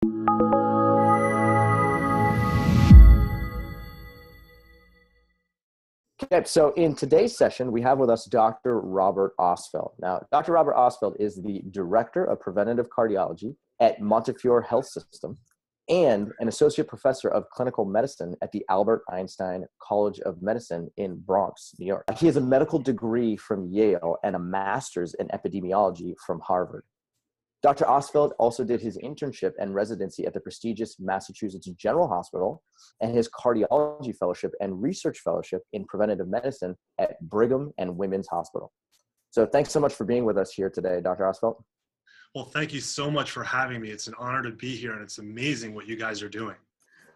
Okay, so in today's session, we have with us Dr. Robert Ostfeld. Now, Dr. Robert Ostfeld is the Director of Preventative Cardiology at Montefiore Health System and an Associate Professor of Clinical Medicine at the Albert Einstein College of Medicine in Bronx, New York. He has a medical degree from Yale and a master's in epidemiology from Harvard. Dr. Ostfeld also did his internship and residency at the prestigious Massachusetts General Hospital and his cardiology fellowship and research fellowship in preventative medicine at Brigham and Women's Hospital. So thanks so much for being with us here today, Dr. Ostfeld. Well, thank you so much for having me. It's an honor to be here, and it's amazing what you guys are doing.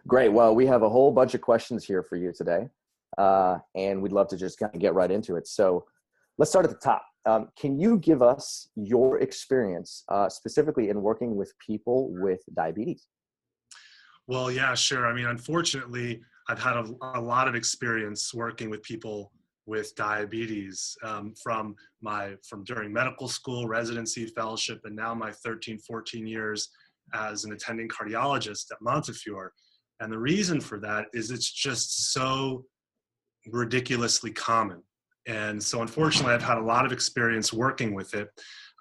Great. Well, we have a whole bunch of questions here for you today, and we'd love to just kind of get right into it. So let's start at the top. Can you give us your experience specifically in working with people with diabetes? Well, yeah, sure. I mean, unfortunately, I've had a lot of experience working with people with diabetes from during medical school, residency, fellowship, and now my 13, 14 years as an attending cardiologist at Montefiore. And the reason for that is it's just so ridiculously common. And so unfortunately, I've had a lot of experience working with it.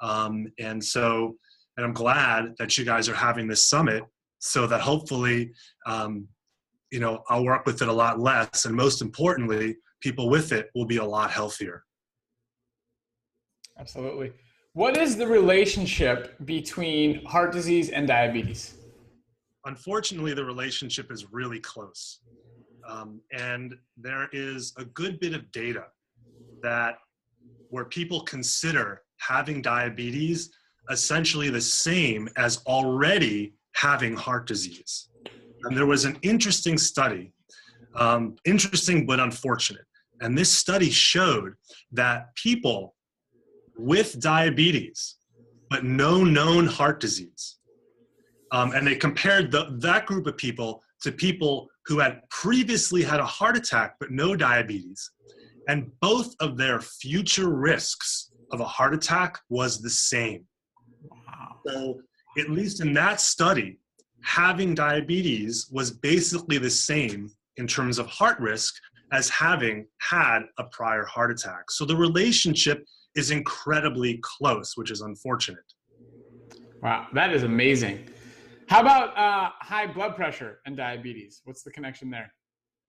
And I'm glad that you guys are having this summit so that hopefully, I'll work with it a lot less. And most importantly, people with it will be a lot healthier. Absolutely. What is the relationship between heart disease and diabetes? Unfortunately, the relationship is really close. And there is a good bit of data where people consider having diabetes essentially the same as already having heart disease. And there was an interesting study, interesting but unfortunate. And this study showed that people with diabetes, but no known heart disease, and they compared that group of people to people who had previously had a heart attack but no diabetes. And both of their future risks of a heart attack was the same. Wow. So at least in that study, having diabetes was basically the same in terms of heart risk as having had a prior heart attack. So the relationship is incredibly close, which is unfortunate. Wow, that is amazing. How about high blood pressure and diabetes? What's the connection there?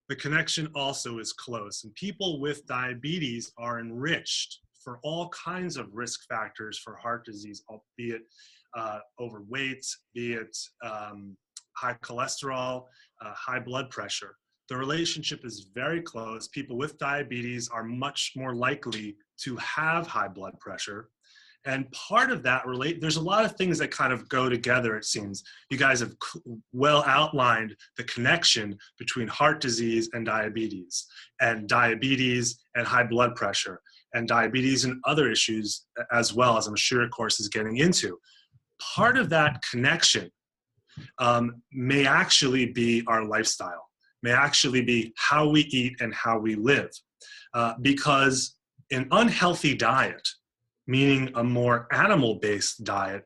The connection also is close, and people with diabetes are enriched for all kinds of risk factors for heart disease, be it overweight, be it high cholesterol, high blood pressure. The relationship is very close. People with diabetes are much more likely to have high blood pressure. And part of that there's a lot of things that kind of go together, it seems. You guys have well outlined the connection between heart disease and diabetes and high blood pressure, and diabetes and other issues as well, as I'm sure your course is getting into. Part of that connection may actually be our lifestyle, may actually be how we eat and how we live. Because an unhealthy diet, meaning a more animal-based diet,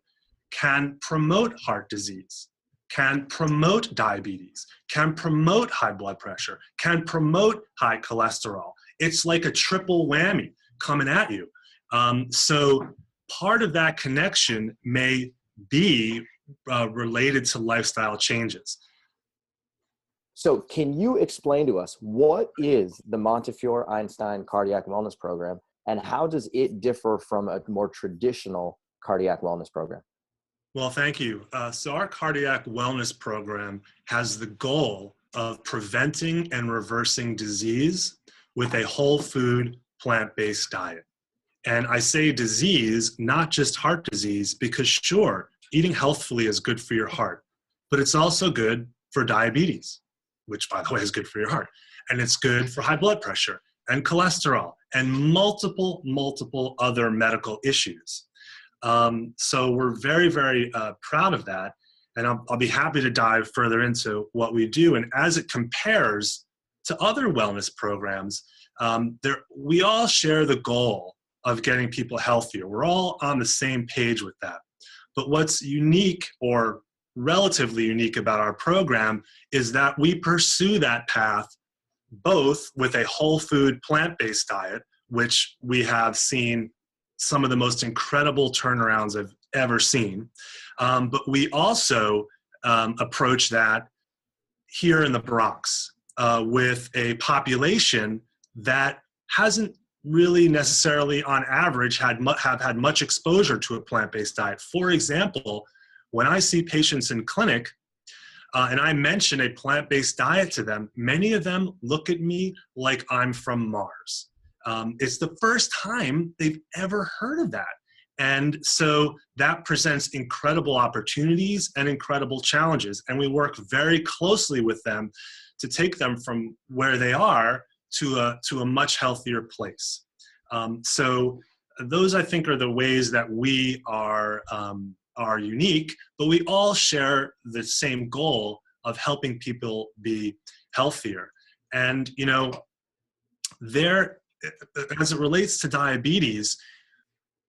can promote heart disease, can promote diabetes, can promote high blood pressure, can promote high cholesterol. It's like a triple whammy coming at you. So part of that connection may be related to lifestyle changes. So can you explain to us what is the Montefiore Einstein Cardiac Wellness Program, and how does it differ from a more traditional cardiac wellness program? Well, thank you. So our cardiac wellness program has the goal of preventing and reversing disease with a whole food, plant-based diet. And I say disease, not just heart disease, because sure, eating healthfully is good for your heart, but it's also good for diabetes, which by the way is good for your heart. And it's good for high blood pressure and cholesterol and multiple other medical issues. So we're very, very proud of that. And I'll be happy to dive further into what we do. And as it compares to other wellness programs, we all share the goal of getting people healthier. We're all on the same page with that. But what's unique or relatively unique about our program is that we pursue that path both with a whole food plant-based diet, which we have seen some of the most incredible turnarounds I've ever seen. But we also approach that here in the Bronx with a population that hasn't really necessarily on average have had much exposure to a plant-based diet. For example, when I see patients in clinic and I mention a plant-based diet to them, many of them look at me like I'm from Mars. It's the first time they've ever heard of that. And so that presents incredible opportunities and incredible challenges. And we work very closely with them to take them from where they are to a much healthier place. So those, I think, are the ways that we are unique, but we all share the same goal of helping people be healthier. And, you know, as it relates to diabetes,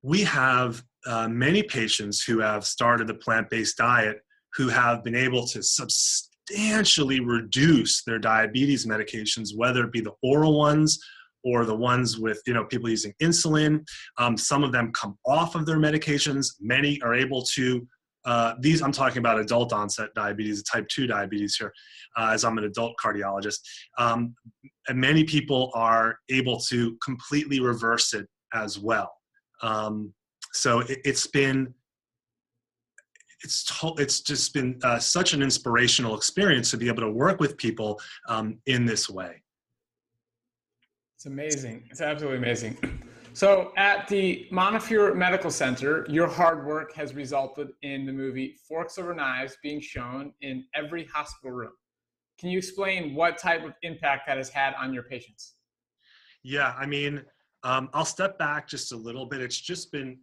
we have many patients who have started the plant-based diet who have been able to substantially reduce their diabetes medications, whether it be the oral ones or the ones with, you know, people using insulin. Some of them come off of their medications. Many are able to, I'm talking about adult onset diabetes, type 2 diabetes here, as I'm an adult cardiologist. And many people are able to completely reverse it as well. So it's just been such an inspirational experience to be able to work with people in this way. It's amazing. It's absolutely amazing. So at the Montefiore Medical Center, your hard work has resulted in the movie Forks Over Knives being shown in every hospital room. Can you explain what type of impact that has had on your patients? Yeah, I mean, I'll step back just a little bit. It's been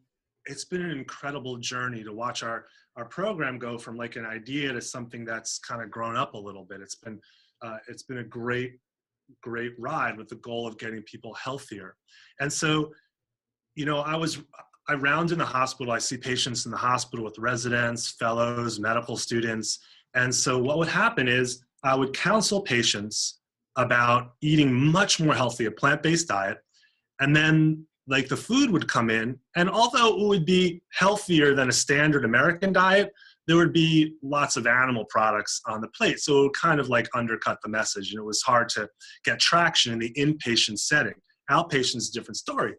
an incredible journey to watch our program go from like an idea to something that's kind of grown up a little bit. It's been a great ride with the goal of getting people healthier. And so, you know, I round in the hospital. I see patients in the hospital with residents, fellows, medical students. And so what would happen is I would counsel patients about eating much more healthy, a plant-based diet. And then like the food would come in, and although it would be healthier than a standard American diet, there would be lots of animal products on the plate. So it would kind of like undercut the message, and it was hard to get traction in the inpatient setting. Outpatient's a different story.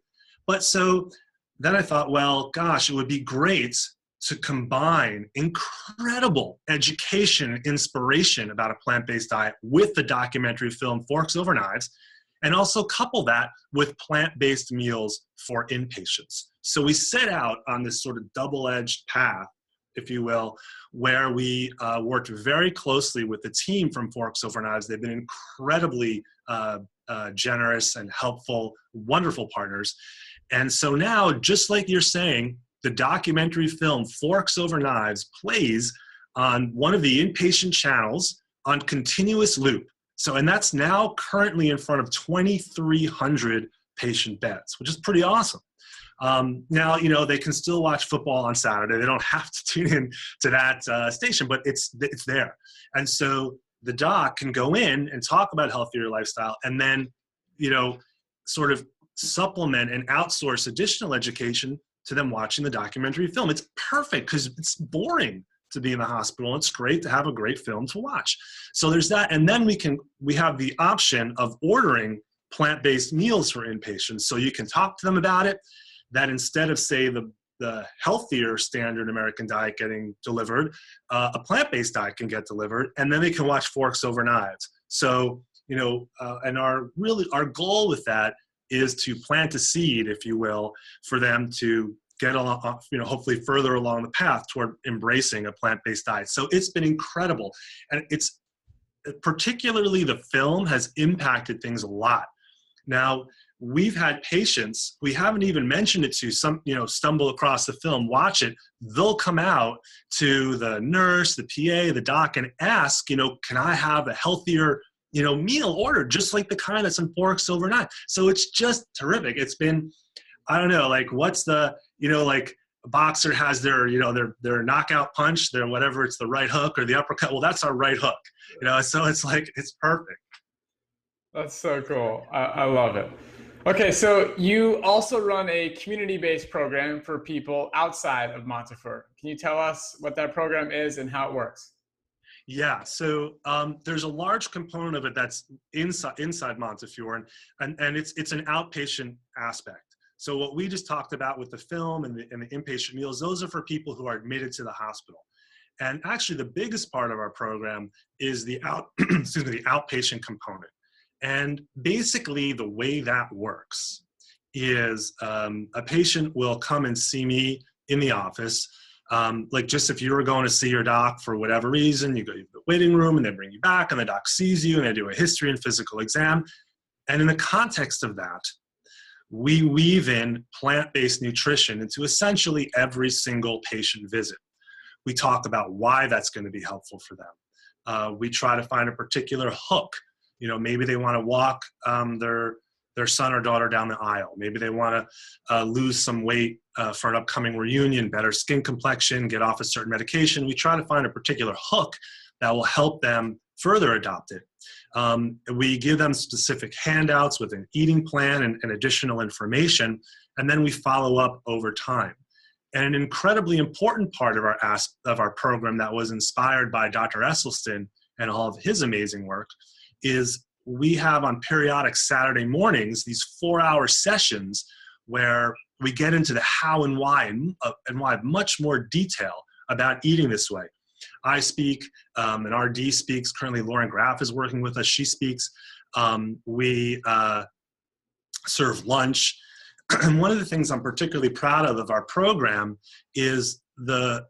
But so then I thought, well, gosh, it would be great to combine incredible education, inspiration about a plant-based diet with the documentary film Forks Over Knives, and also couple that with plant-based meals for inpatients. So we set out on this sort of double-edged path, if you will, where we worked very closely with the team from Forks Over Knives. They've been incredibly generous and helpful, wonderful partners. And so now, just like you're saying, the documentary film Forks Over Knives plays on one of the inpatient channels on continuous loop. So, and that's now currently in front of 2,300 patient beds, which is pretty awesome. Now, you know, they can still watch football on Saturday. They don't have to tune in to that station, but it's there. And so the doc can go in and talk about healthier lifestyle, and then, you know, sort of supplement and outsource additional education to them watching the documentary film. It's perfect because it's boring to be in the hospital. It's great to have a great film to watch. So there's that. And then we have the option of ordering plant-based meals for inpatients. So you can talk to them about it, that instead of, say, the healthier standard American diet getting delivered, a plant-based diet can get delivered, and then they can watch Forks Over Knives. So, you know, and our goal with that is to plant a seed, if you will, for them to get along, you know, hopefully further along the path toward embracing a plant-based diet. So it's been incredible. And it's particularly the film has impacted things a lot. Now, we've had patients, we haven't even mentioned it to, some, you know, stumble across the film, watch it, they'll come out to the nurse, the PA, the doc, and ask, you know, can I have a healthier, you know, meal ordered, just like the kind that's in Forks Over Knives? So it's just terrific. It's been, I don't know, like, what's the, you know, like, a boxer has their, their knockout punch, their whatever, it's the right hook or the uppercut. Well, that's our right hook, so it's like, it's perfect. That's so cool. I love it. Okay, so you also run a community-based program for people outside of Montefiore. Can you tell us what that program is and how it works? Yeah, so there's a large component of it that's inside Montefiore, and it's an outpatient aspect. So what we just talked about with the film and the inpatient meals, those are for people who are admitted to the hospital. And actually, the biggest part of our program is the the outpatient component. And basically, the way that works is a patient will come and see me in the office. Like just if you were going to see your doc for whatever reason, you go to the waiting room and they bring you back and the doc sees you and they do a history and physical exam. And in the context of that, we weave in plant-based nutrition into essentially every single patient visit. We talk about why that's going to be helpful for them. We try to find a particular hook. Maybe they want to walk their son or daughter down the aisle. Maybe they want to lose some weight for an upcoming reunion, better skin complexion, get off a certain medication. We try to find a particular hook that will help them further adopt it. We give them specific handouts with an eating plan and additional information, and then we follow up over time. And an incredibly important part of our program that was inspired by Dr. Esselstyn and all of his amazing work is we have on periodic Saturday mornings these 4-hour sessions where we get into the how and why much more detail about eating this way. I speak, and RD speaks. Currently, Lauren Graff is working with us. She speaks. We serve lunch. And one of the things I'm particularly proud of our program is I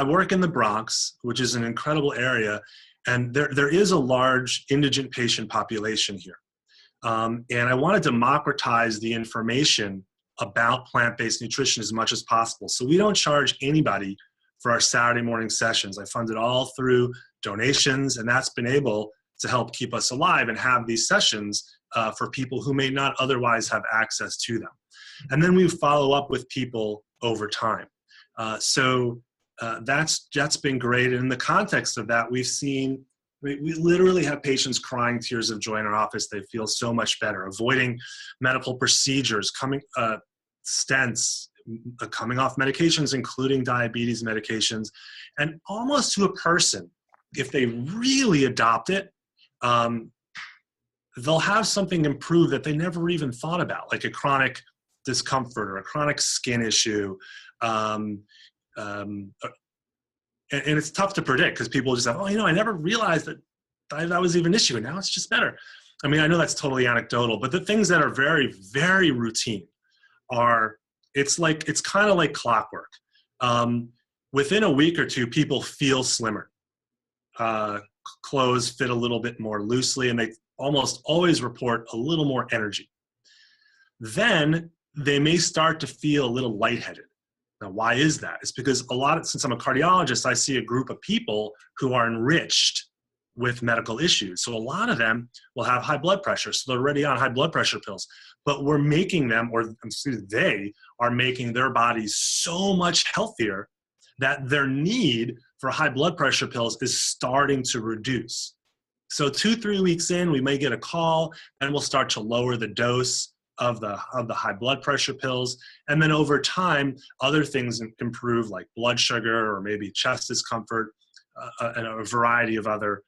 work in the Bronx, which is an incredible area, and there is a large indigent patient population here. And I want to democratize the information about plant-based nutrition as much as possible. So we don't charge anybody for our Saturday morning sessions. I fund it all through donations, and that's been able to help keep us alive and have these sessions for people who may not otherwise have access to them. And then we follow up with people over time. So that's been great. And in the context of that, we literally have patients crying tears of joy in our office. They feel so much better, avoiding medical procedures, stents, coming off medications, including diabetes medications. And almost to a person, if they really adopt it, they'll have something improve that they never even thought about, like a chronic discomfort or a chronic skin issue. And it's tough to predict because people just have, I never realized that was even an issue, and now it's just better. I mean, I know that's totally anecdotal, but the things that are very, very routine it's kind of like clockwork. Within a week or two, people feel slimmer. Clothes fit a little bit more loosely, and they almost always report a little more energy. Then they may start to feel a little lightheaded. Now, why is that? It's because since I'm a cardiologist, I see a group of people who are enriched with medical issues. So a lot of them will have high blood pressure. So they're already on high blood pressure pills, but we're making them, they are making their bodies so much healthier that their need for high blood pressure pills is starting to reduce. So 2-3 weeks in, we may get a call and we'll start to lower the dose of the high blood pressure pills. And then over time, other things improve, like blood sugar or maybe chest discomfort and a variety of other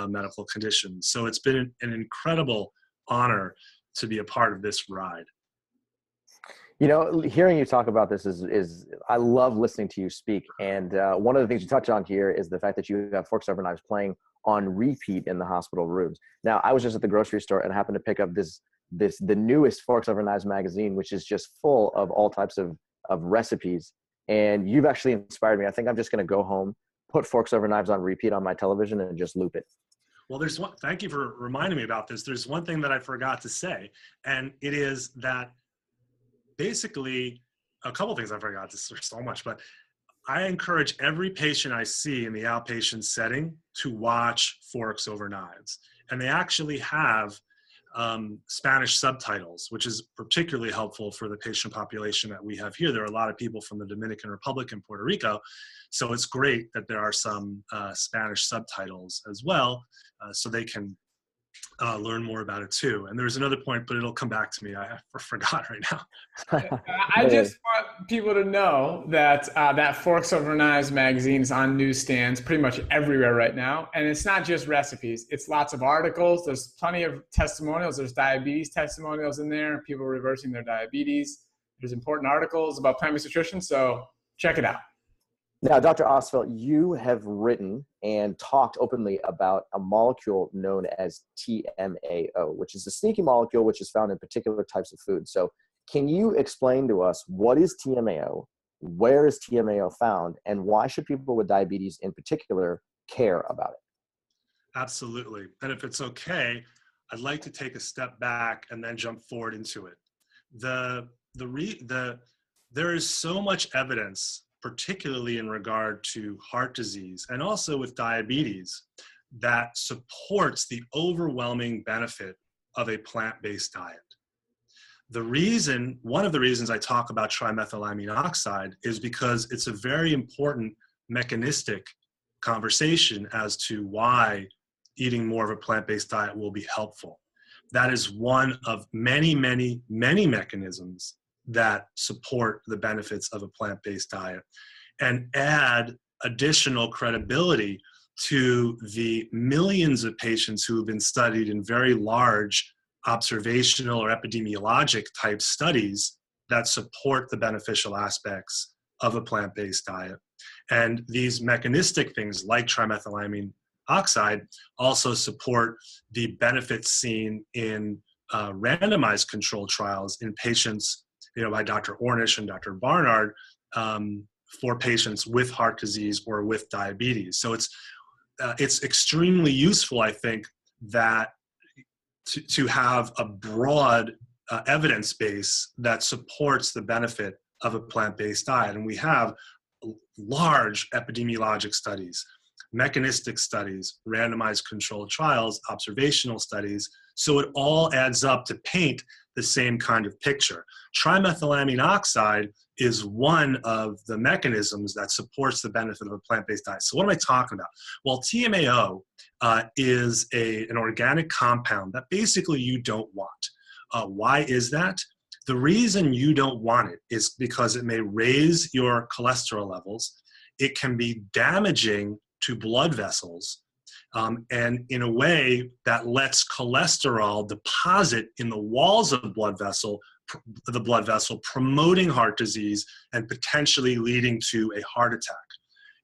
medical conditions. So it's been an incredible honor to be a part of this ride. Hearing you talk about this is I love listening to you speak. And one of the things you touch on here is the fact that you have Forks Over Knives playing on repeat in the hospital rooms. Now, I was just at the grocery store and happened to pick up the newest Forks Over Knives magazine, which is just full of all types of recipes. And you've actually inspired me. I think I'm just going to go home, put Forks Over Knives on repeat on my television, and just loop it. Well, thank you for reminding me about this. There's one thing that I forgot to say, and it is that basically a couple things I forgot to say, so much, but I encourage every patient I see in the outpatient setting to watch Forks Over Knives. And they actually have Spanish subtitles, which is particularly helpful for the patient population that we have here. There are a lot of people from the Dominican Republic and Puerto Rico, so it's great that there are some Spanish subtitles as well, so they can learn more about it too. And there's another point, but it'll come back to me. I forgot right now. I just want people to know that that Forks Over Knives magazine is on newsstands pretty much everywhere right now. And it's not just recipes. It's lots of articles. There's plenty of testimonials. There's diabetes testimonials in there, people reversing their diabetes. There's important articles about plant-based nutrition. So check it out. Now, Dr. Ostfeld, you have written and talked openly about a molecule known as TMAO, which is a sneaky molecule which is found in particular types of food. So can you explain to us what is TMAO, where is TMAO found, and why should people with diabetes in particular care about it? Absolutely. And if it's okay, I'd like to take a step back and then jump forward into it. There is so much evidence, particularly in regard to heart disease and also with diabetes, that supports the overwhelming benefit of a plant-based diet. One of the reasons I talk about trimethylamine oxide is because it's a very important mechanistic conversation as to why eating more of a plant-based diet will be helpful. That is one of many, many, many mechanisms that support the benefits of a plant-based diet and add additional credibility to the millions of patients who have been studied in very large observational or epidemiologic type studies that support the beneficial aspects of a plant-based diet. And these mechanistic things like trimethylamine oxide also support the benefits seen in randomized controlled trials in patients, by Dr. Ornish and Dr. Barnard, for patients with heart disease or with diabetes. So it's extremely useful, I think, that to have a broad evidence base that supports the benefit of a plant-based diet. And we have large epidemiologic studies, mechanistic studies, randomized controlled trials, observational studies. So it all adds up to paint the same kind of picture. Trimethylamine oxide is one of the mechanisms that supports the benefit of a plant-based diet. So what am I talking about? Well, TMAO is an organic compound that basically you don't want. Why is that? The reason you don't want it is because it may raise your cholesterol levels. It can be damaging to blood vessels. And in a way that lets cholesterol deposit in the walls of the blood vessel, promoting heart disease and potentially leading to a heart attack.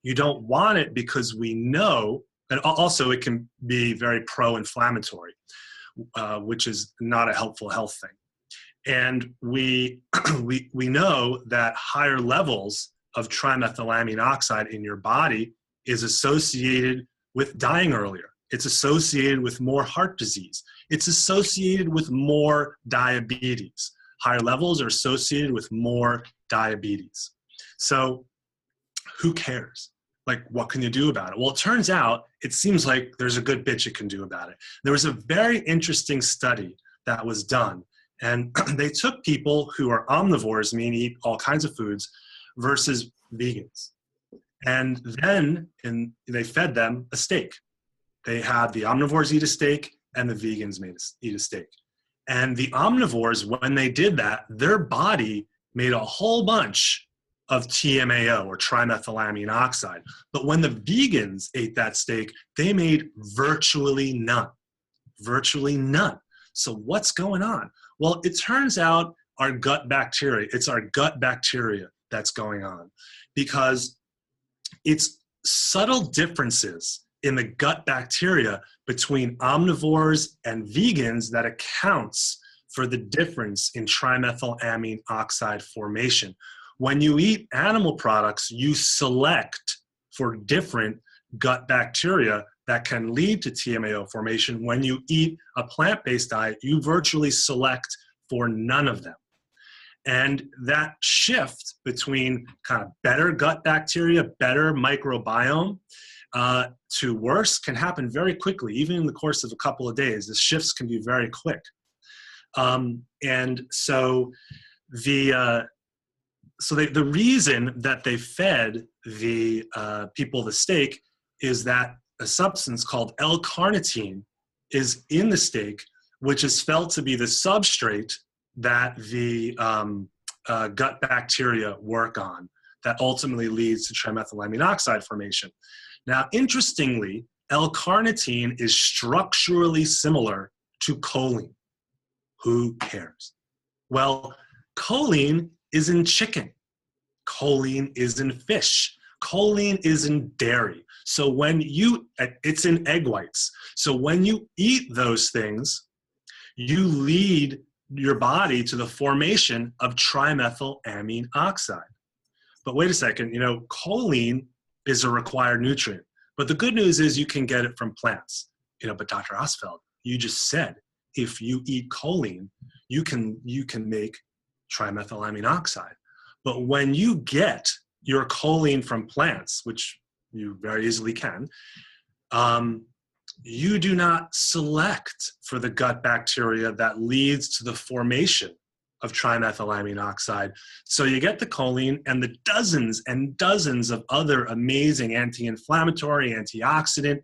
You don't want it because we know, and also it can be very pro-inflammatory, which is not a helpful health thing. And we know that higher levels of trimethylamine oxide in your body is associated with dying earlier. It's associated with more heart disease. It's associated with more diabetes. Higher levels are associated with more diabetes. So who cares? Like, what can you do about it? Well, it turns out, it seems like there's a good bit you can do about it. There was a very interesting study that was done, and they took people who are omnivores, meaning eat all kinds of foods, versus vegans. And then they fed them a steak. They had the omnivores eat a steak and the vegans eat a steak. And the omnivores, when they did that, their body made a whole bunch of TMAO or trimethylamine oxide. But when the vegans ate that steak, they made virtually none. Virtually none. So what's going on? Well, it turns out our gut bacteria, it's our gut bacteria that's going on, because it's subtle differences in the gut bacteria between omnivores and vegans that accounts for the difference in trimethylamine oxide formation. When you eat animal products, you select for different gut bacteria that can lead to TMAO formation. When you eat a plant-based diet, you virtually select for none of them. And that shift between kind of better gut bacteria, better microbiome, to worse can happen very quickly, even in the course of a couple of days. The shifts can be very quick. And so the reason that they fed the people the steak is that a substance called L-carnitine is in the steak, which is felt to be the substrate that the gut bacteria work on, that ultimately leads to trimethylamine oxide formation. Now, interestingly, L-carnitine is structurally similar to choline. Who cares? Well, choline is in chicken. Choline is in fish. Choline is in dairy. So it's in egg whites. So when you eat those things, you lead your body to the formation of trimethylamine oxide. But wait a second, choline is a required nutrient. But the good news is you can get it from plants. But Dr. Ostfeld, you just said if you eat choline, you can make trimethylamine oxide. But when you get your choline from plants, which you very easily can, you do not select for the gut bacteria that leads to the formation of trimethylamine oxide. So you get the choline and the dozens and dozens of other amazing anti-inflammatory, antioxidant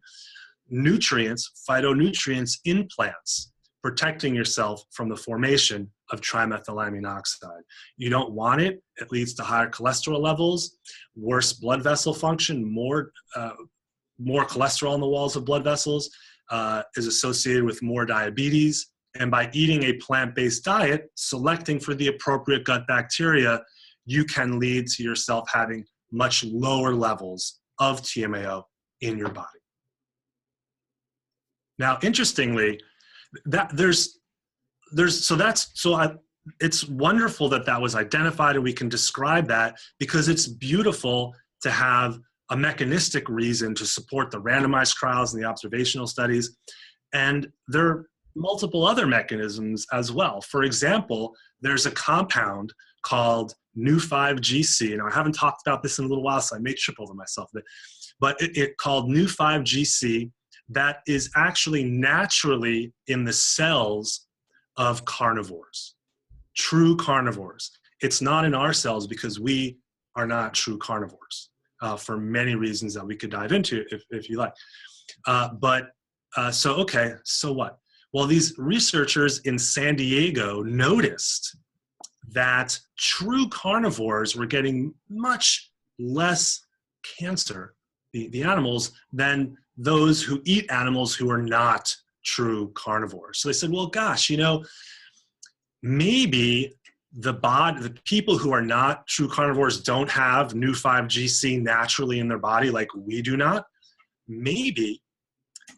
nutrients, phytonutrients in plants, protecting yourself from the formation of trimethylamine oxide. You don't want it. It leads to higher cholesterol levels, worse blood vessel function, more cholesterol in the walls of blood vessels, is associated with more diabetes. And by eating a plant-based diet, selecting for the appropriate gut bacteria, you can lead to yourself having much lower levels of TMAO in your body. Now, interestingly, it's wonderful that was identified and we can describe that, because it's beautiful to have a mechanistic reason to support the randomized trials and the observational studies. And there are multiple other mechanisms as well. For example, there's a compound called Nu5GC, and I haven't talked about this in a little while, so I may trip over myself, but it called Nu5GC, that is actually naturally in the cells of carnivores, true carnivores. It's not in our cells because we are not true carnivores for many reasons that we could dive into if you like. So what? Well, these researchers in San Diego noticed that true carnivores were getting much less cancer, the animals, than those who eat animals who are not true carnivores. So they said, well, gosh, maybe the people who are not true carnivores don't have Nu5GC naturally in their body like we do not. Maybe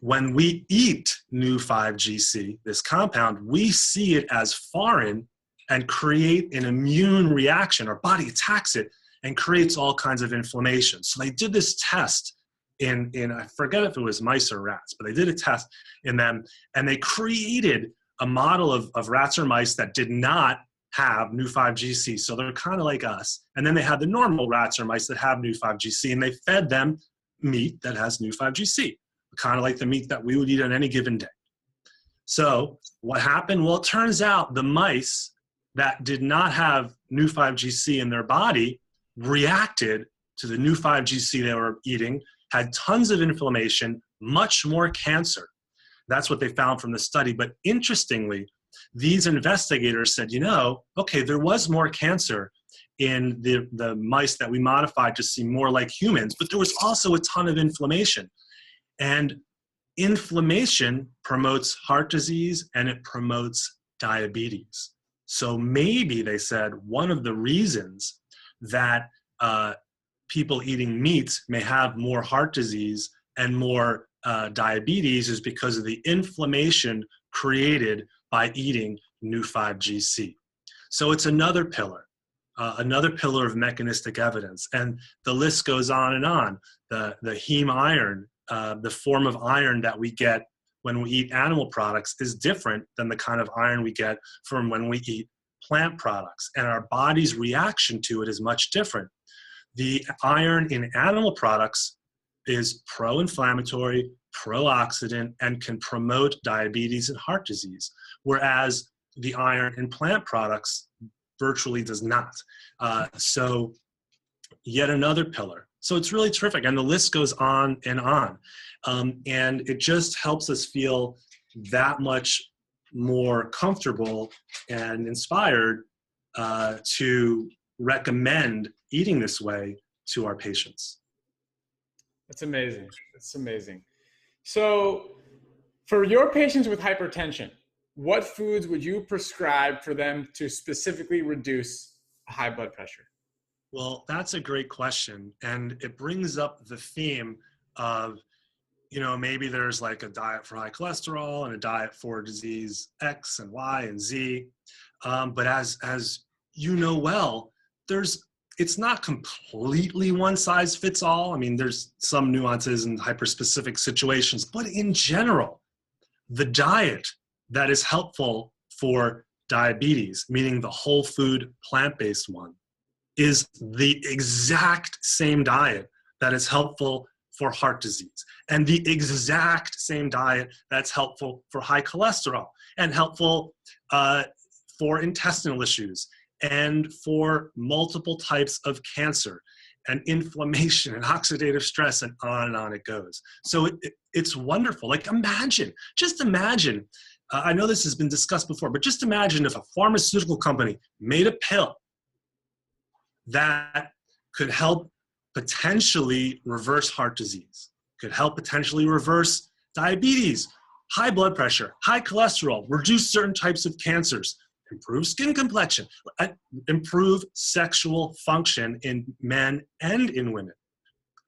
when we eat Nu5GC, this compound, we see it as foreign and create an immune reaction. Our body attacks it and creates all kinds of inflammation. So they did this test in I forget if it was mice or rats, but they did a test in them, and they created a model of rats or mice that did not have Nu5GC. So they're kind of like us. And then they had the normal rats or mice that have Nu5GC, and they fed them meat that has Nu5GC, kind of like the meat that we would eat on any given day. So what happened? Well, it turns out the mice that did not have Nu5GC in their body reacted to the Nu5GC they were eating, had tons of inflammation, much more cancer. That's what they found from the study. But interestingly, these investigators said, okay, there was more cancer in the mice that we modified to seem more like humans, but there was also a ton of inflammation. And inflammation promotes heart disease and it promotes diabetes. So maybe, they said, one of the reasons that people eating meat may have more heart disease and more diabetes is because of the inflammation created by eating Nu5GC. So it's another pillar of mechanistic evidence. And the list goes on and on. The heme iron, the form of iron that we get when we eat animal products, is different than the kind of iron we get from when we eat plant products. And our body's reaction to it is much different. The iron in animal products is pro-inflammatory, pro-oxidant, and can promote diabetes and heart disease. Whereas the iron in plant products virtually does not. So yet another pillar. So it's really terrific. And the list goes on and on. And it just helps us feel that much more comfortable and inspired to recommend eating this way to our patients. That's amazing. That's amazing. So for your patients with hypertension, what foods would you prescribe for them to specifically reduce high blood pressure? Well, that's a great question. And it brings up the theme of, maybe there's like a diet for high cholesterol and a diet for disease X and Y and Z. But as you know well, it's not completely one size fits all. I mean, there's some nuances in hyper-specific situations, but in general, the diet that is helpful for diabetes, meaning the whole food plant-based one, is the exact same diet that is helpful for heart disease, and the exact same diet that's helpful for high cholesterol and helpful for intestinal issues and for multiple types of cancer and inflammation and oxidative stress, and on it goes. So it's wonderful. Like just imagine, I know this has been discussed before, but just imagine if a pharmaceutical company made a pill that could help potentially reverse heart disease, could help potentially reverse diabetes, high blood pressure, high cholesterol, reduce certain types of cancers, improve skin complexion, improve sexual function in men and in women.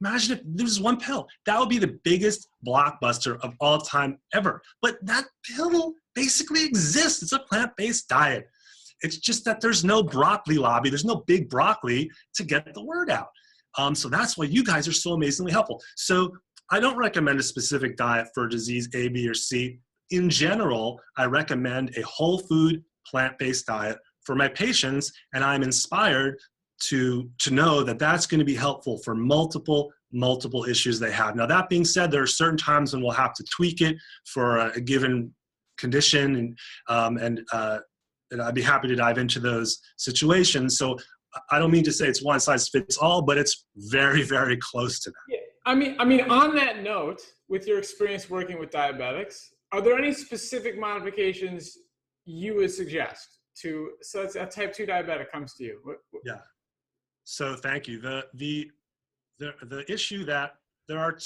Imagine if there was one pill. That would be the biggest blockbuster of all time ever. But that pill basically exists. It's a plant-based diet. It's just that there's no broccoli lobby. There's no big broccoli to get the word out. So that's why you guys are so amazingly helpful. So I don't recommend a specific diet for disease A, B, or C. In general, I recommend a whole food, plant-based diet for my patients, and I'm inspired to know that that's going to be helpful for multiple issues they have. Now, that being said, there are certain times when we'll have to tweak it for a given condition, and I'd be happy to dive into those situations. So I don't mean to say it's one size fits all, but it's very, very close to that. Yeah. I mean, on that note, with your experience working with diabetics, are there any specific modifications you would suggest so it's a type 2 diabetic comes to you? Yeah. So thank you. The issue that there are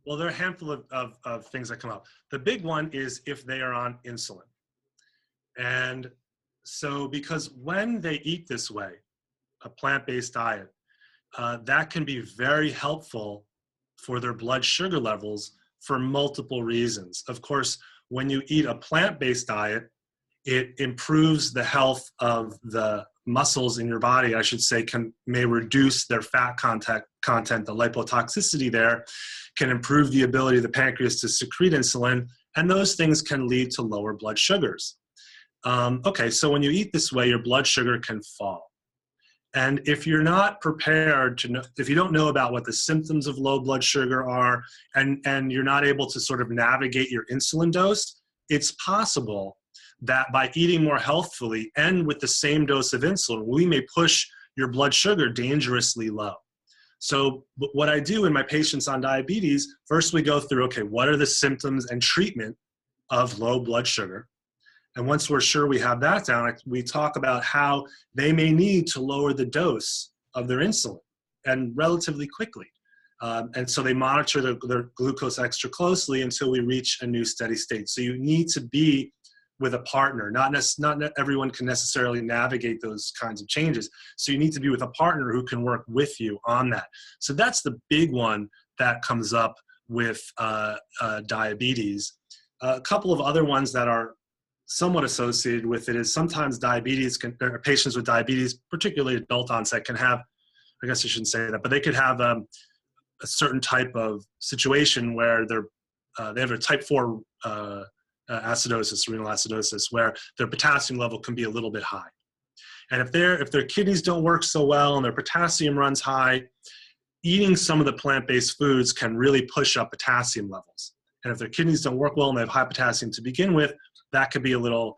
a handful of things that come up. The big one is if they are on insulin. And so because when they eat this way, a plant-based diet, that can be very helpful for their blood sugar levels for multiple reasons. Of course, when you eat a plant-based diet, it improves the health of the muscles in your body, I should say, may reduce their fat content, the lipotoxicity there, can improve the ability of the pancreas to secrete insulin, and those things can lead to lower blood sugars. Okay, so when you eat this way, your blood sugar can fall. And if you're not prepared to know, if you don't know about what the symptoms of low blood sugar are, and you're not able to sort of navigate your insulin dose, it's possible that by eating more healthfully and with the same dose of insulin, we may push your blood sugar dangerously low. So what I do in my patients on diabetes, first we go through, okay, what are the symptoms and treatment of low blood sugar? And once we're sure we have that down, we talk about how they may need to lower the dose of their insulin, and relatively quickly. And so they monitor their glucose extra closely until we reach a new steady state. So you need to be with a partner. Not everyone can necessarily navigate those kinds of changes. So you need to be with a partner who can work with you on that. So that's the big one that comes up with diabetes. A couple of other ones that are somewhat associated with it is sometimes patients with diabetes, particularly adult onset, can have, I guess I shouldn't say that, but they could have a certain type of situation where they have a type 4 acidosis, renal acidosis, where their potassium level can be a little bit high. And if their kidneys don't work so well and their potassium runs high, eating some of the plant-based foods can really push up potassium levels. And if their kidneys don't work well and they have high potassium to begin with, that could be a little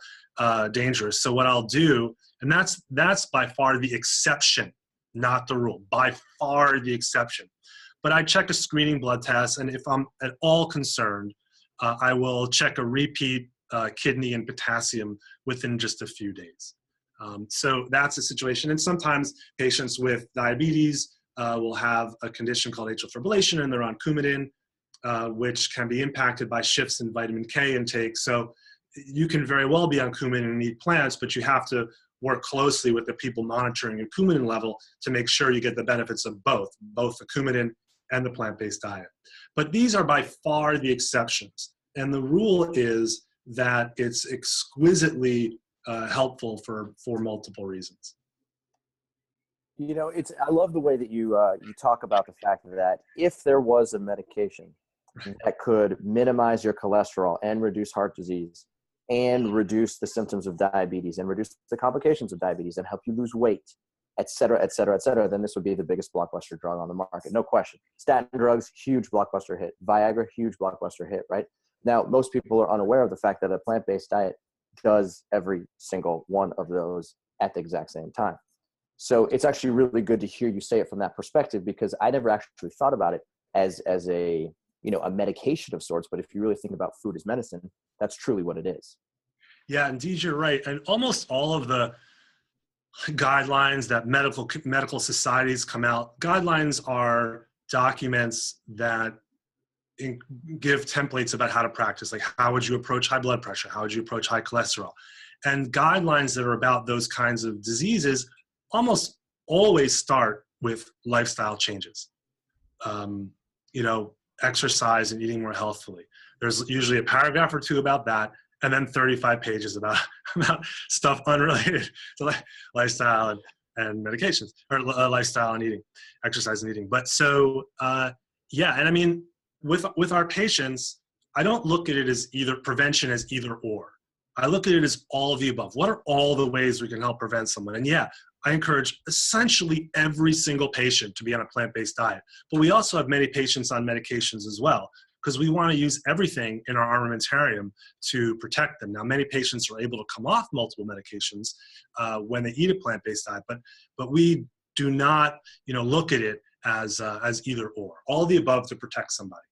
dangerous. So what I'll do, and that's by far the exception, not the rule, by far the exception. But I check a screening blood test, and if I'm at all concerned, I will check a repeat kidney and potassium within just a few days. So that's a situation. And sometimes patients with diabetes will have a condition called atrial fibrillation, and they're on Coumadin, which can be impacted by shifts in vitamin K intake. So you can very well be on Coumadin and need plants, but you have to work closely with the people monitoring your Coumadin level to make sure you get the benefits of both the Coumadin and the plant-based diet. But these are by far the exceptions. And the rule is that it's exquisitely helpful for multiple reasons. You know, I love the way that you talk about the fact that if there was a medication that could minimize your cholesterol and reduce heart disease and reduce the symptoms of diabetes and reduce the complications of diabetes and help you lose weight, et cetera, et cetera, et cetera, then this would be the biggest blockbuster drug on the market. No question. Statin drugs, huge blockbuster hit. Viagra, huge blockbuster hit, right? Now, most people are unaware of the fact that a plant-based diet does every single one of those at the exact same time. So it's actually really good to hear you say it from that perspective, because I never actually thought about it as a, you know, a medication of sorts. But if you really think about food as medicine, that's truly what it is. Yeah, indeed, you're right. And almost all of the guidelines that medical societies come out, guidelines are documents that give templates about how to practice, like how would you approach high blood pressure, how would you approach high cholesterol, and guidelines that are about those kinds of diseases almost always start with lifestyle changes. You know, exercise and eating more healthfully. There's usually a paragraph or two about that, and then 35 pages about stuff unrelated to lifestyle and medications, or lifestyle and eating, exercise and eating. But so, yeah, and I mean, with our patients, I don't look at it as either prevention as either or. I look at it as all of the above. What are all the ways we can help prevent someone? And yeah, I encourage essentially every single patient to be on a plant-based diet. But we also have many patients on medications as well, because we want to use everything in our armamentarium to protect them. Now, many patients are able to come off multiple medications when they eat a plant-based diet, but we do not, you know, look at it as either or. All the above to protect somebody.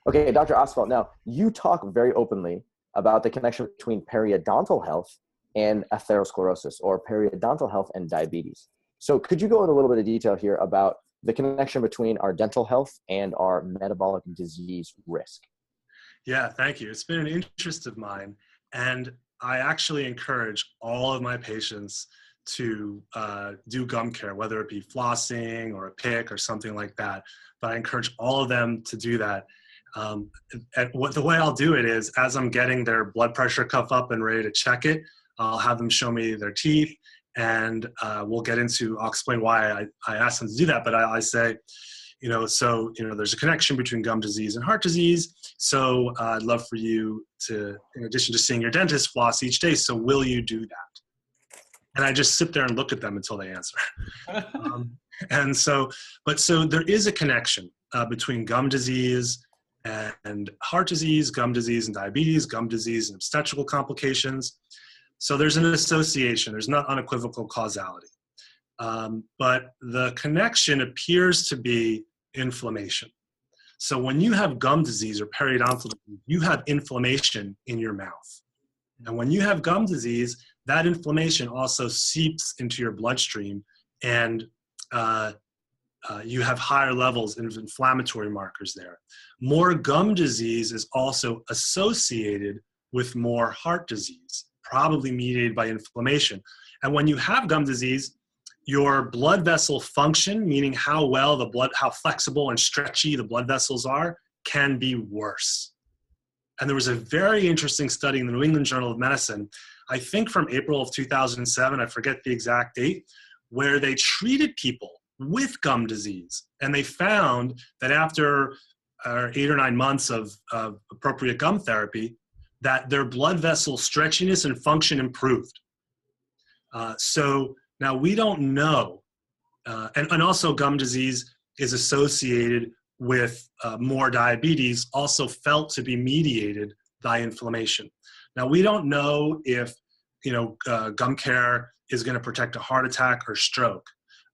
Okay, Dr. Ostfeld, now you talk very openly about the connection between periodontal health and atherosclerosis, or periodontal health and diabetes. So could you go into a little bit of detail here about the connection between our dental health and our metabolic disease risk? Yeah, thank you. It's been an interest of mine, and I actually encourage all of my patients to do gum care, whether it be flossing or a pick or something like that. But I encourage all of them to do that. And the way I'll do it is, as I'm getting their blood pressure cuff up and ready to check it, I'll have them show me their teeth, and I'll explain why I asked them to do that. But I say, there's a connection between gum disease and heart disease. So I'd love for you to, in addition to seeing your dentist, floss each day. So will you do that? And I just sit there and look at them until they answer. So there is a connection between gum disease and heart disease, gum disease and diabetes, gum disease and obstetrical complications. So there's an association. There's not unequivocal causality. But the connection appears to be inflammation. So when you have gum disease or periodontal disease, you have inflammation in your mouth. And when you have gum disease, that inflammation also seeps into your bloodstream, and you have higher levels of inflammatory markers there. More gum disease is also associated with more heart disease, probably mediated by inflammation. And when you have gum disease, your blood vessel function, meaning how flexible and stretchy the blood vessels are, can be worse. And there was a very interesting study in the New England Journal of Medicine, I think from April of 2007, I forget the exact date, where they treated people with gum disease. And they found that after 8 or 9 months of appropriate gum therapy, that their blood vessel stretchiness and function improved. So now we don't know, and also gum disease is associated with more diabetes, also felt to be mediated by inflammation. Now, we don't know if, gum care is going to protect a heart attack or stroke.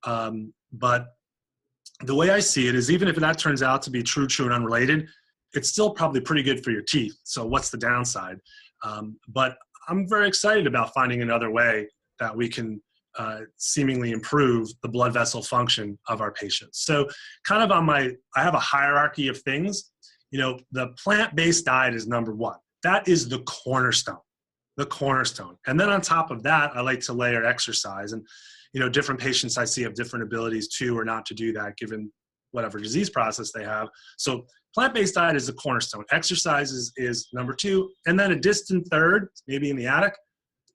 But the way I see it is, even if that turns out to be true and unrelated, it's still probably pretty good for your teeth. So what's the downside? But I'm very excited about finding another way that we can seemingly improve the blood vessel function of our patients. So kind of I have a hierarchy of things. The plant-based diet is number one. That is the cornerstone. And then on top of that, I like to layer exercise. And, different patients I see have different abilities to or not to do that given whatever disease process they have. So plant-based diet is the cornerstone. Exercise is number two. And then a distant third, maybe in the attic,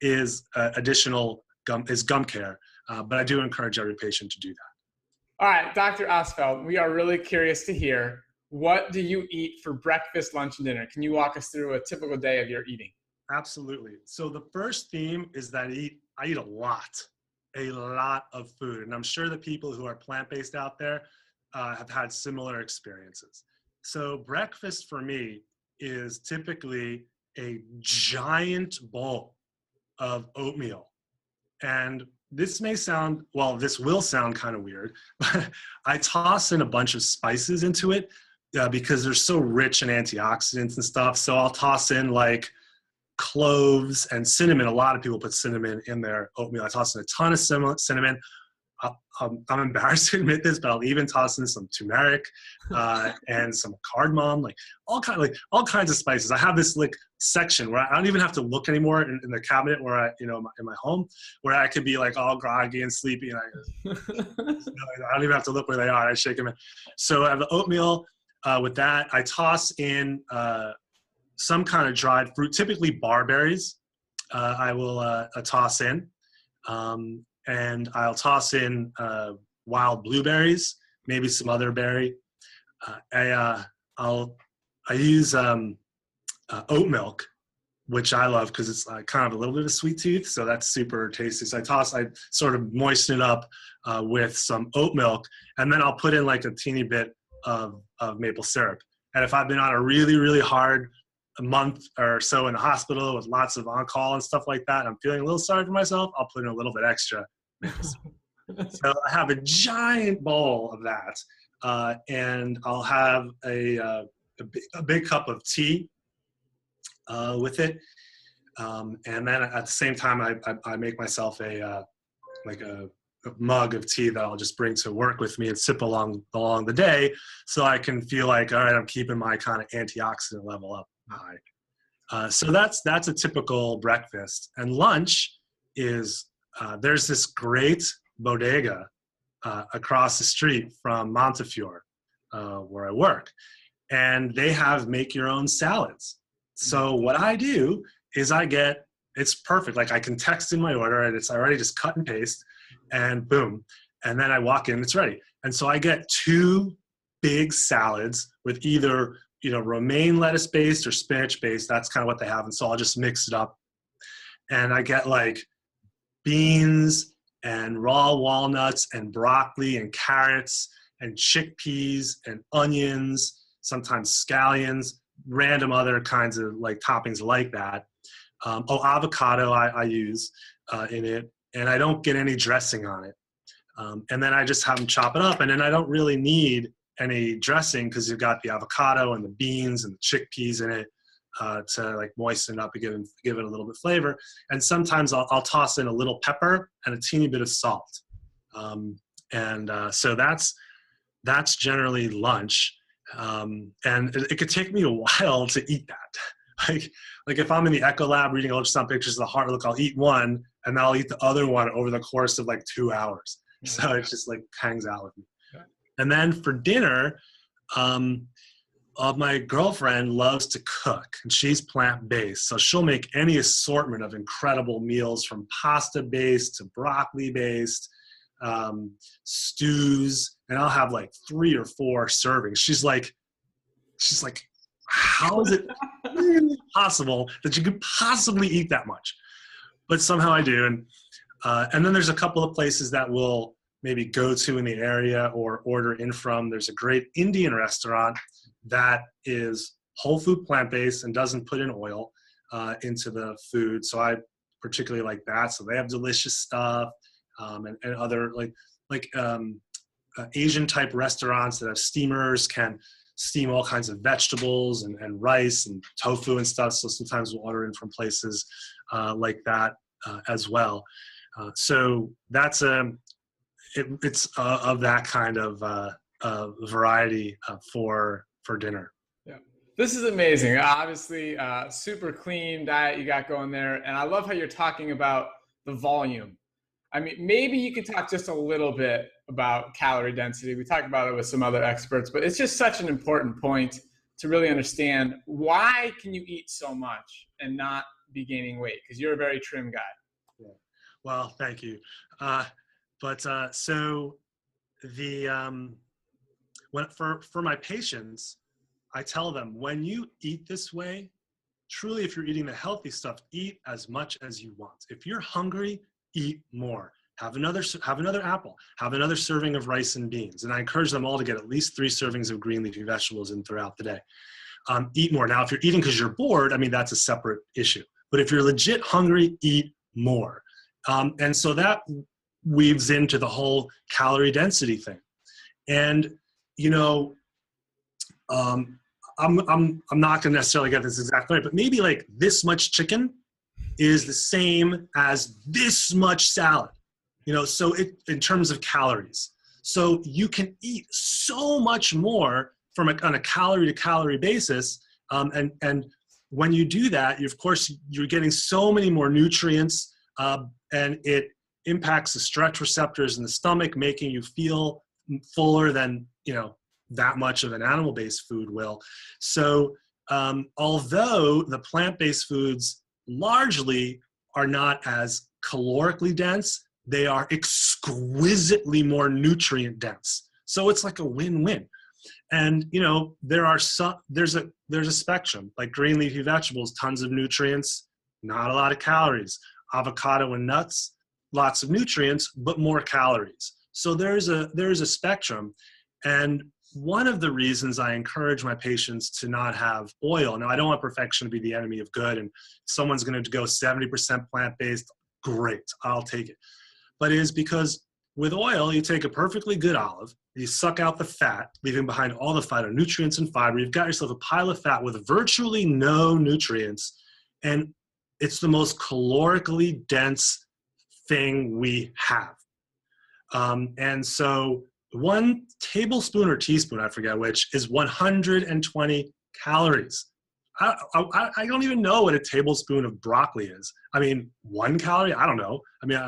is additional gum care. But I do encourage every patient to do that. All right, Dr. Ostfeld, we are really curious to hear, what do you eat for breakfast, lunch, and dinner? Can you walk us through a typical day of your eating? Absolutely. So the first theme is that I eat a lot of food. And I'm sure the people who are plant-based out there have had similar experiences. So breakfast for me is typically a giant bowl of oatmeal. And this will sound kind of weird, but I toss in a bunch of spices into it because they're so rich in antioxidants and stuff. So I'll toss in like cloves and cinnamon. A lot of people put cinnamon in their oatmeal. I toss in a ton of cinnamon. I'm embarrassed to admit this, but I'll even toss in some turmeric and some cardamom, like all kinds of spices. I have this like section where I don't even have to look anymore in the cabinet where in my home, where I could be like all groggy and sleepy, and I don't even have to look where they are. I shake them in. So I have the oatmeal. With that, I toss in some kind of dried fruit, typically barberries. I will toss in. And I'll toss in wild blueberries, maybe some other berry. I use oat milk, which I love because it's kind of a little bit of a sweet tooth, so that's super tasty. So I sort of moisten it up with some oat milk, and then I'll put in like a teeny bit of maple syrup. And if I've been on a really, really hard month or so in the hospital with lots of on-call and stuff like that, I'm feeling a little sorry for myself, I'll put in a little bit extra. So I have a giant bowl of that, and I'll have a big cup of tea with it, and then at the same time I make myself a mug of tea that I'll just bring to work with me and sip along the day, so I can feel like, all right, I'm keeping my kind of antioxidant level up high. So that's a typical breakfast. And lunch is there's this great bodega across the street from Montefiore, where I work, and they have make your own salads. So what I do is it's perfect. Like I can text in my order and it's already just cut and paste, and boom. And then I walk in, it's ready. And so I get 2 big salads with either, romaine lettuce based or spinach based. That's kind of what they have. And so I'll just mix it up. And I get like beans and raw walnuts and broccoli and carrots and chickpeas and onions, sometimes scallions, random other kinds of like toppings like that. Avocado I use in it, and I don't get any dressing on it. And then I just have them chop it up, and then I don't really need any dressing because you've got the avocado and the beans and the chickpeas in it to like moisten it up and give it a little bit of flavor. And sometimes I'll toss in a little pepper and a teeny bit of salt. So that's generally lunch. And it could take me a while to eat that. Like if I'm in the echo lab reading ultrasound pictures of the heart, I'll eat one and then I'll eat the other one over the course of like 2 hours. So it just like hangs out with me. And then for dinner, my girlfriend loves to cook, and she's plant-based. So she'll make any assortment of incredible meals, from pasta-based to broccoli-based, stews, and I'll have like 3 or 4 servings. She's like, how is it really possible that you could possibly eat that much? But somehow I do. And then there's a couple of places that we'll maybe go to in the area or order in from. There's a great Indian restaurant that is whole food plant-based and doesn't put in oil. into the food. So I particularly like that. So they have delicious stuff, and other Asian type restaurants that have steamers can steam all kinds of vegetables and rice and tofu and stuff. So sometimes we'll order in from places like that as well. So that's it's of that kind of variety for dinner. Yeah, this is amazing. Obviously, super clean diet you got going there, and I love how you're talking about the volume. I mean, maybe you could talk just a little bit about calorie density. We talked about it with some other experts, but it's just such an important point to really understand why can you eat so much and not be gaining weight? Because you're a very trim guy. Yeah. Well, thank you. So for my patients, I tell them, when you eat this way, truly, if you're eating the healthy stuff, eat as much as you want. If you're hungry, eat more. Have another apple. Have another serving of rice and beans. And I encourage them all to get at least 3 servings of green leafy vegetables in throughout the day. Eat more. Now, if you're eating because you're bored, I mean, that's a separate issue. But if you're legit hungry, eat more. And so that weaves into the whole calorie density thing. And, you know, I'm not going to necessarily get this exactly right, but maybe like this much chicken is the same as this much salad, you know, so in terms of calories. So you can eat so much more on a calorie to calorie basis. And when you do that, of course, you're getting so many more nutrients, and it impacts the stretch receptors in the stomach, making you feel fuller than, you know, that much of an animal-based food will. So although the plant-based foods largely are not as calorically dense, they are exquisitely more nutrient dense. So it's like a win-win. And, you know, there's a spectrum, like green leafy vegetables, tons of nutrients, not a lot of calories. Avocado and nuts, lots of nutrients, but more calories. So there's a spectrum. And one of the reasons I encourage my patients to not have oil, now I don't want perfection to be the enemy of good, and someone's going to go 70% plant-based, great, I'll take it. But it is because with oil, you take a perfectly good olive, you suck out the fat, leaving behind all the phytonutrients and fiber. You've got yourself a pile of fat with virtually no nutrients, and it's the most calorically dense thing we have. And so 1 tablespoon or teaspoon, I forget which, is 120 calories. I don't even know what a tablespoon of broccoli is. I mean, 1 calorie? I don't know. I mean,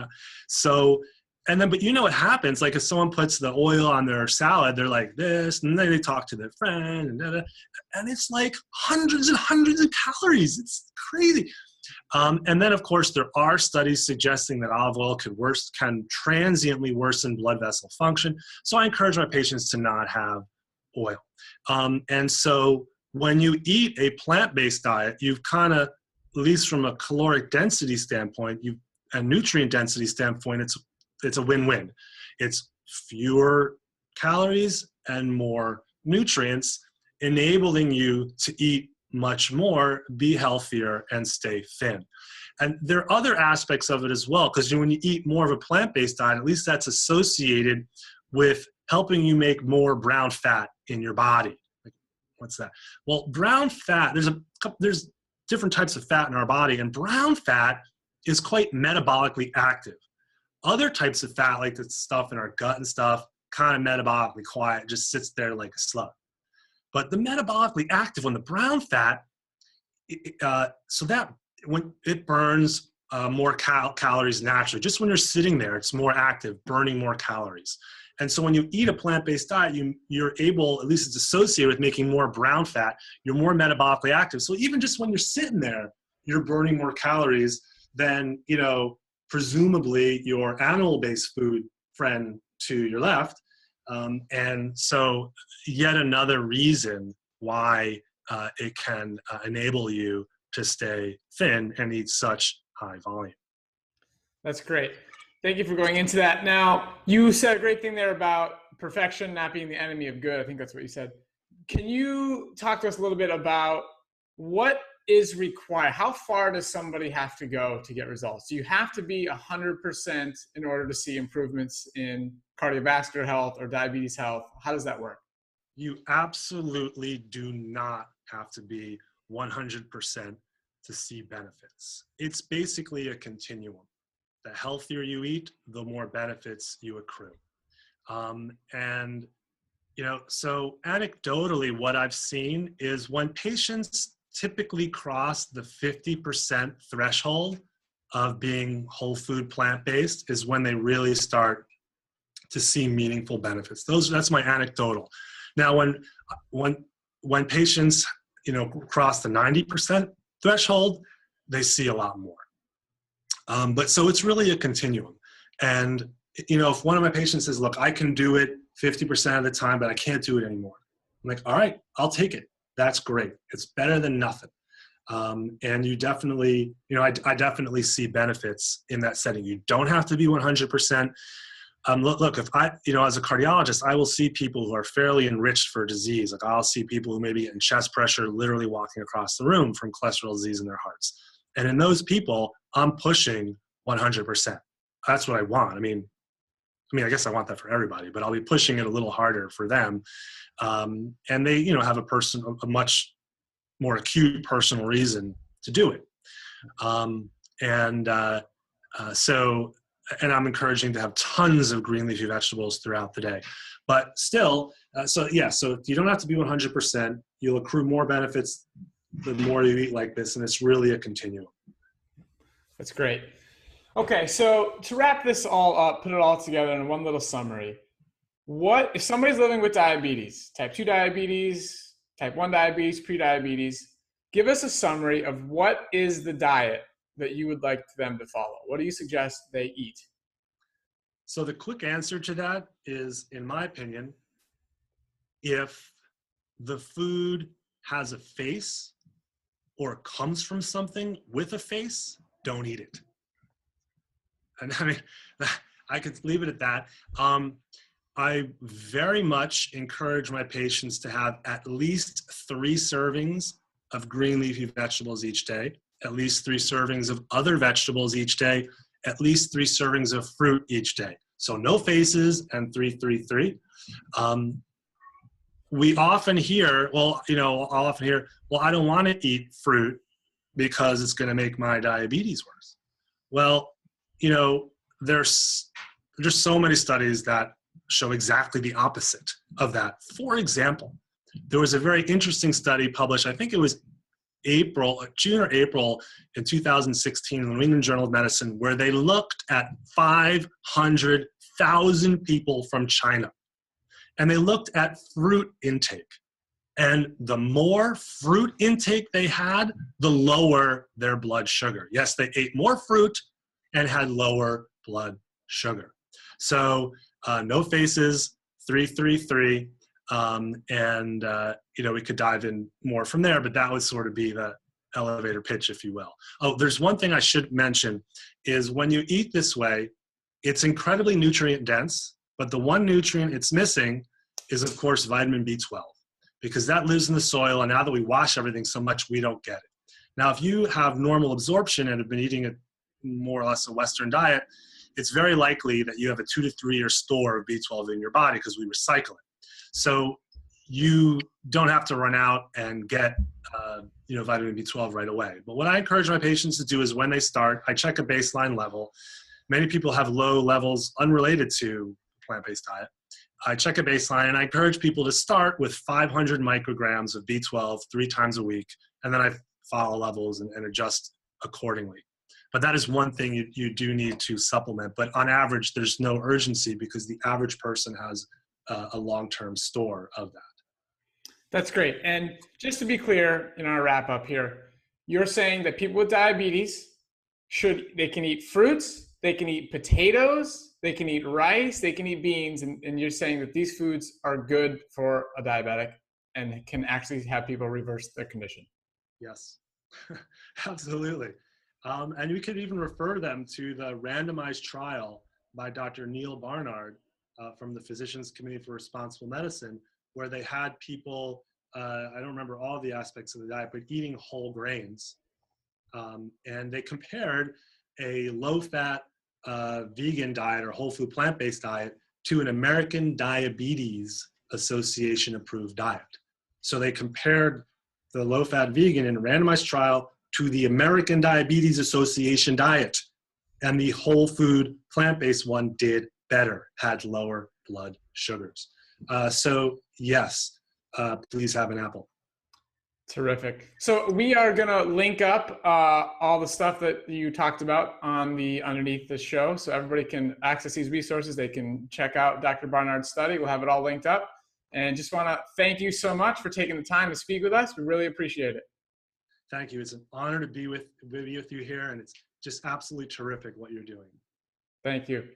but you know what happens? Like if someone puts the oil on their salad, they're like this, and then they talk to their friend, and it's like hundreds and hundreds of calories. It's crazy. And then, of course, there are studies suggesting that olive oil can transiently worsen blood vessel function. So I encourage my patients to not have oil. And so when you eat a plant-based diet, you've kind of, at least from a caloric density standpoint, a nutrient density standpoint, it's a win-win. It's fewer calories and more nutrients, enabling you to eat much more, be healthier, and stay thin. And there are other aspects of it as well, because when you eat more of a plant-based diet, at least that's associated with helping you make more brown fat in your body. Like, what's that? Well, brown fat, there's different types of fat in our body, and brown fat is quite metabolically active. Other types of fat, like the stuff in our gut and stuff, kind of metabolically quiet, just sits there like a slug. But the metabolically active one, the brown fat, so that when it burns more calories naturally, just when you're sitting there, it's more active, burning more calories. And so when you eat a plant-based diet, you're able, at least it's associated with making more brown fat, you're more metabolically active. So even just when you're sitting there, you're burning more calories than, you know, presumably your animal-based food friend to your left. And so yet another reason why it can enable you to stay thin and eat such high volume. That's great. Thank you for going into that. Now, you said a great thing there about perfection not being the enemy of good. I think that's what you said. Can you talk to us a little bit about what is required? How far does somebody have to go to get results? Do you have to be 100% in order to see improvements in cardiovascular health or diabetes health? How does that work? You absolutely do not have to be 100% to see benefits. It's basically a continuum. The healthier you eat, the more benefits you accrue. And, so anecdotally, what I've seen is when patients typically cross the 50% threshold of being whole food plant-based is when they really start to see meaningful benefits. That's my anecdotal. Now, when patients, cross the 90% threshold, they see a lot more. But so it's really a continuum. And, if one of my patients says, look, I can do it 50% of the time, but I can't do it anymore. I'm like, all right, I'll take it. That's great. It's better than nothing. And you definitely, I definitely see benefits in that setting. You don't have to be 100%. Look, if I, as a cardiologist, I will see people who are fairly enriched for disease. Like I'll see people who may be getting chest pressure, literally walking across the room from cholesterol disease in their hearts. And in those people, I'm pushing 100%. That's what I want. I mean, I guess I want that for everybody, but I'll be pushing it a little harder for them. And they, have a much more acute personal reason to do it. And I'm encouraging to have tons of green leafy vegetables throughout the day. But still, so you don't have to be 100%. You'll accrue more benefits the more you eat like this, and it's really a continuum. That's great. Okay, so to wrap this all up, put it all together in one little summary. What if somebody's living with diabetes, type 2 diabetes, type 1 diabetes, pre-diabetes? Give us a summary of what is the diet that you would like them to follow. What do you suggest they eat? So the quick answer to that is, in my opinion, if the food has a face or comes from something with a face, don't eat it. And I mean, I could leave it at that. I very much encourage my patients to have at least 3 servings of green leafy vegetables each day, at least 3 servings of other vegetables each day, at least 3 servings of fruit each day. So no faces and 3, 3, 3. We often hear, I'll often hear, well, I don't want to eat fruit because it's going to make my diabetes worse. Well, there's so many studies that show exactly the opposite of that. For example, there was a very interesting study published, I think it was June or April in 2016 in the New England Journal of Medicine, where they looked at 500,000 people from China. And they looked at fruit intake. And the more fruit intake they had, the lower their blood sugar. Yes, they ate more fruit and had lower blood sugar. So no faces, 3, 3, 3. We could dive in more from there, but that would sort of be the elevator pitch, if you will. Oh, there's one thing I should mention is when you eat this way, it's incredibly nutrient dense, but the one nutrient it's missing is, of course, vitamin B12, because that lives in the soil, and now that we wash everything so much, we don't get it. Now, if you have normal absorption and have been eating a more or less a Western diet, it's very likely that you have a 2 to 3 year store of B12 in your body because we recycle it. So you don't have to run out and get vitamin B12 right away. But what I encourage my patients to do is when they start, I check a baseline level. Many people have low levels unrelated to plant-based diet. I check a baseline and I encourage people to start with 500 micrograms of B12 3 times a week, and then I follow levels and adjust accordingly. But that is one thing you do need to supplement. But on average, there's no urgency because the average person has a long-term store of that. That's great. And just to be clear in our wrap up here, you're saying that people with diabetes they can eat fruits, they can eat potatoes, they can eat rice, they can eat beans, and you're saying that these foods are good for a diabetic and can actually have people reverse their condition. Yes, absolutely. And we could even refer them to the randomized trial by Dr. Neil Barnard from the Physicians Committee for Responsible Medicine, where they had people I don't remember all the aspects of the diet, but eating whole grains. And they compared a low-fat vegan diet or whole food plant-based diet to an American Diabetes Association approved diet. So they compared the low-fat vegan in a randomized trial to the American Diabetes Association diet. And the whole food plant-based one did better, had lower blood sugars. So yes, please have an apple. Terrific. So we are going to link up all the stuff that you talked about on underneath the show, so everybody can access these resources. They can check out Dr. Barnard's study. We'll have it all linked up. And just want to thank you so much for taking the time to speak with us. We really appreciate it. Thank you. It's an honor to be with you here, and it's just absolutely terrific what you're doing. Thank you.